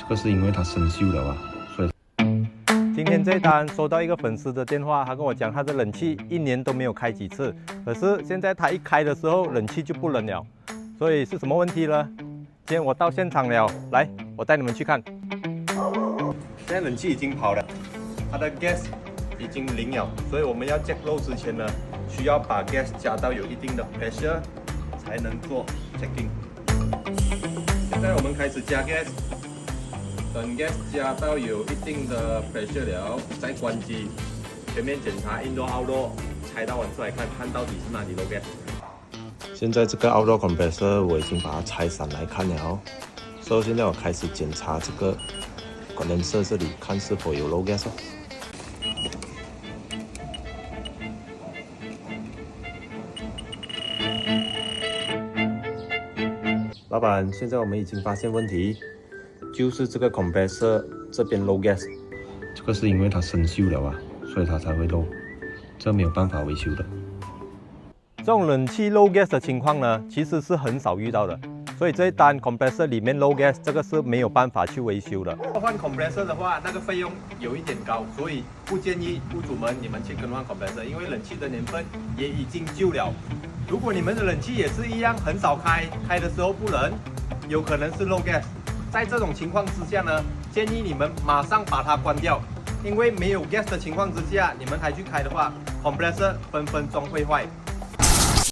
这个是因为它生锈了啊，所以。今天这单收到一个粉丝的电话，他跟我讲他的冷气1年都没有开几次，可是现在他一开的时候冷气就不冷了，所以是什么问题呢？今天我到现场了，来，我带你们去看。现在冷气已经跑了，它的 gas 已经零了，所以我们要 check load 之前呢，需要把 gas 加到有一定的 pressure 才能做 checking。现在我们开始加 gas。等 gas 加到有一定的 pressure 了，再关机，全面检查 indoor outdoor， 拆到完出来看到底是哪里漏 gas。现在这个 outdoor compressor 我已经把它拆散来看了，所以现在我开始检查这个 condenser 这里，看是否有漏 gas 哦。老板，现在我们已经发现问题。就是这个 compressor 这边漏 gas， 这个是因为它生锈了啊，所以它才会漏，这没有办法维修的。这种冷气漏 gas 的情况呢，其实是很少遇到的，所以这一单 compressor 里面漏 gas， 这个是没有办法去维修的。换 compressor 的话，那个费用有一点高，所以不建议屋主们你们去更换 compressor， 因为冷气的年份也已经旧了。如果你们的冷气也是一样很少开，开的时候不冷，有可能是漏 gas。在这种情况之下呢，建议你们马上把它关掉，因为没有 gas 的情况之下，你们还去开的话 ，compressor 分分钟会坏。